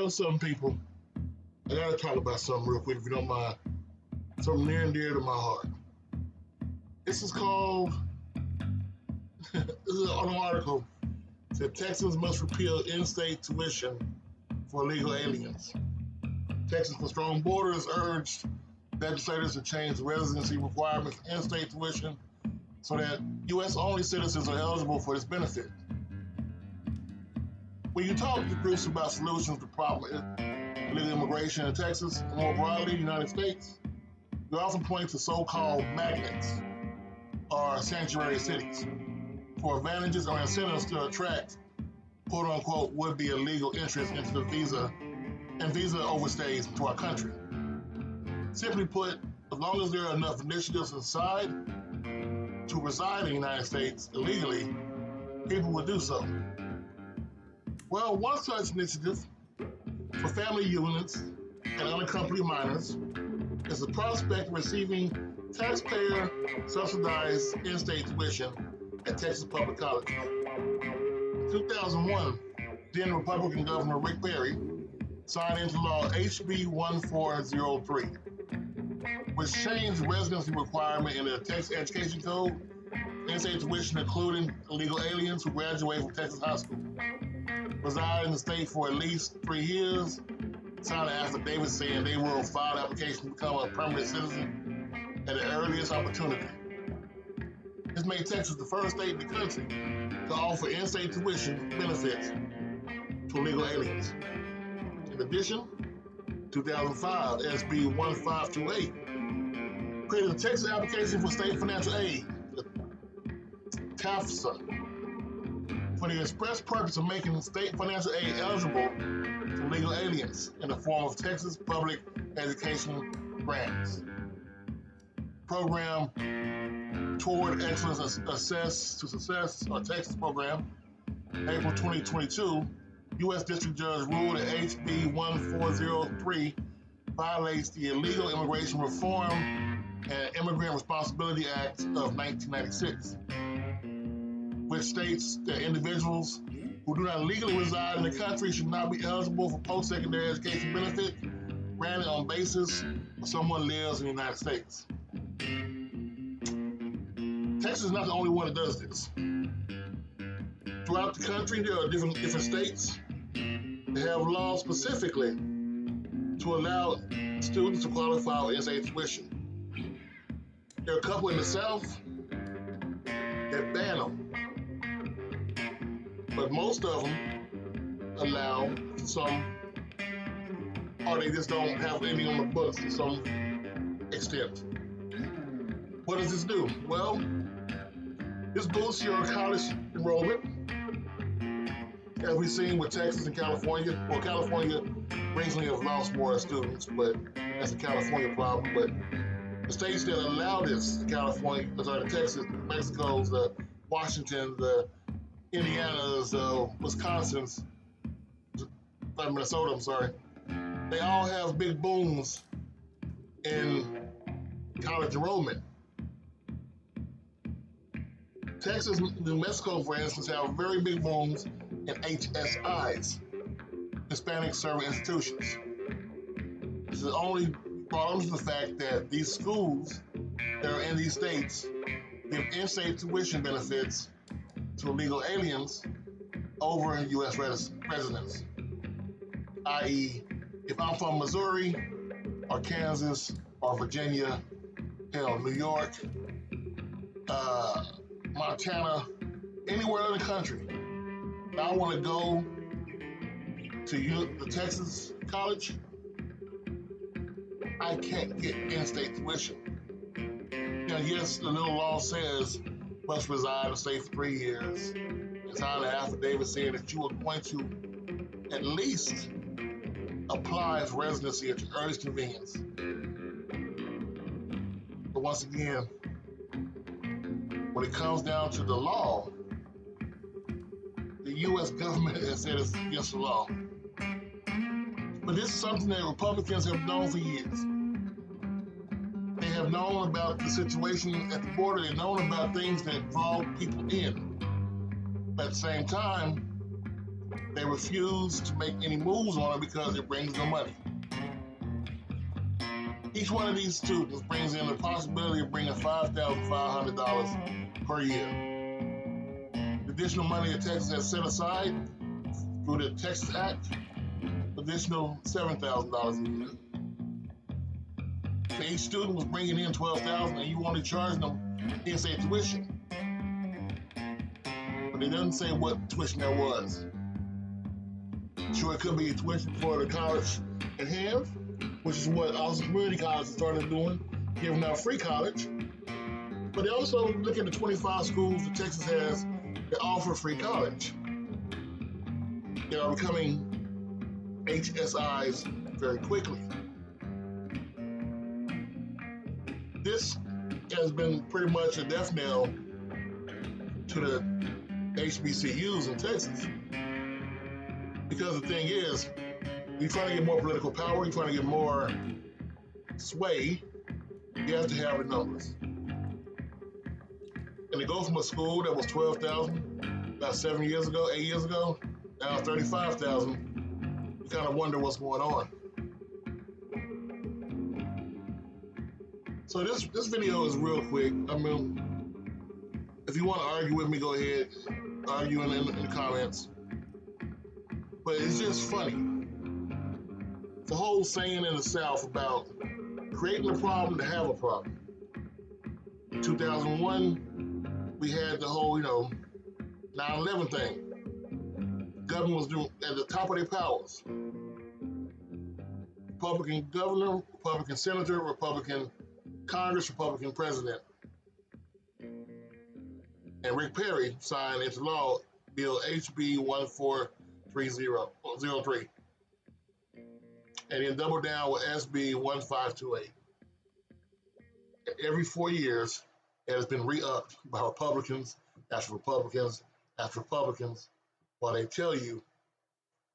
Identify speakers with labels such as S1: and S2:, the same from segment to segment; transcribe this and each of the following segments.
S1: some people, I gotta talk about something real quick if you don't mind. Something near and dear to my heart. This is called, this is an article. It said Texans must repeal in-state tuition for illegal aliens. Texas for Strong Borders urged legislators to change residency requirements for in-state tuition so that U.S.-only citizens are eligible for this benefit. When you talk to groups about solutions to the problem of illegal immigration in Texas and more broadly the United States, we often point to so-called magnets or sanctuary cities for advantages or incentives to attract quote-unquote would-be illegal interest into the visa overstays into our country. Simply put, as long as there are enough initiatives inside to reside in the United States illegally, people will do so. Well, one such initiative for family units and unaccompanied minors is the prospect of receiving taxpayer-subsidized in-state tuition at Texas public colleges. In 2001, then Republican Governor Rick Perry signed into law HB 1403, which changed the residency requirement in the Texas Education Code, in-state tuition including illegal aliens who graduate from Texas high school, reside in the state for at least 3 years, sign an affidavit saying they will file an application to become a permanent citizen at the earliest opportunity. This made Texas the first state in the country to offer in-state tuition benefits to illegal aliens. In addition, 2005 SB 1528 created a Texas application for state financial aid, TAFSA, for the express purpose of making state financial aid eligible to legal aliens in the form of Texas public education grants. Program Toward Excellence Success, or Texas program, April 2022, U.S. District Judge ruled that HB 1403 violates the Illegal Immigration Reform and Immigrant Responsibility Act of 1996, which states that individuals who do not legally reside in the country should not be eligible for post-secondary education benefits granted on basis of someone lives in the United States. Texas is not the only one that does this. Throughout the country, there are different states that have laws specifically to allow students to qualify for in-state tuition. There are a couple in the South that ban them, but most of them allow some, or they just don't have any on the books to some extent. What does this do? Well, this boosts your college enrollment, as we've seen with Texas and California. Well, California recently have lost more students, but that's a California problem. But the states that allow this, California, the Texas, the Mexico's, the Washington, the Indiana's, Wisconsin's, Minnesota, I'm sorry, they all have big booms in college enrollment. Texas, New Mexico, for instance, have very big booms in HSIs, Hispanic Serving Institutions. This is only brought to the fact that these schools that are in these states give in-state tuition benefits to illegal aliens over U.S. residents. I.e., if I'm from Missouri or Kansas or Virginia, hell, New York, Montana, anywhere in the country, and I want to go to the Texas college, I can't get in-state tuition. Now, yes, the little law says must reside in the state for 3 years. It's on an affidavit saying that you are going to at least apply for residency at your earliest convenience. But once again, when it comes down to the law, the U.S. government has said it's against the law. But this is something that Republicans have known for years. They have known about the situation at the border. They've known about things that draw people in. But at the same time, They refuse to make any moves on it because it brings them money. Each one of these students brings in the possibility of bringing $5,500 per year. The additional money that Texas has set aside through the Texas Act, additional $7,000 a year. So each student was bringing in $12,000, and you want to charge them in-state tuition, but it doesn't say what tuition that was. Sure, it could be tuition for the college at hand, which is what also community colleges started doing, giving out free college. But they also look at the 25 schools that Texas has that offer free college. They are becoming HSIs very quickly. This has been pretty much a death knell to the HBCUs in Texas. Because the thing is, you're trying to get more political power, you're trying to get more sway, you have to have the numbers. And to go from a school that was 12,000 about 7 years ago, 8 years ago, now 35,000, you kind of wonder what's going on. So this video is real quick. I mean, if you want to argue with me, go ahead, argue in the comments. But it's just funny. It's a whole saying in the South about creating a problem to have a problem. In 2001, we had the whole, 9/11 thing. The government was doing at the top of their powers. Republican governor, Republican senator, Republican Congress, Republican president. And Rick Perry signed into law Bill HB 143003. And then doubled down with SB 1528. Every 4 years, it has been re-upped by Republicans after Republicans after Republicans while they tell you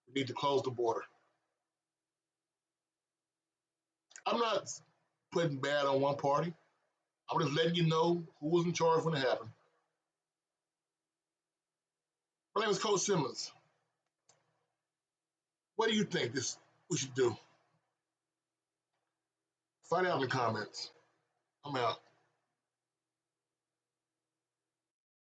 S1: we need to close the border. I'm not putting bad on one party. I'm just letting you know who was in charge when it happened. My name is Coach Simmons. What do you think we should do? Find out in the comments. I'm out.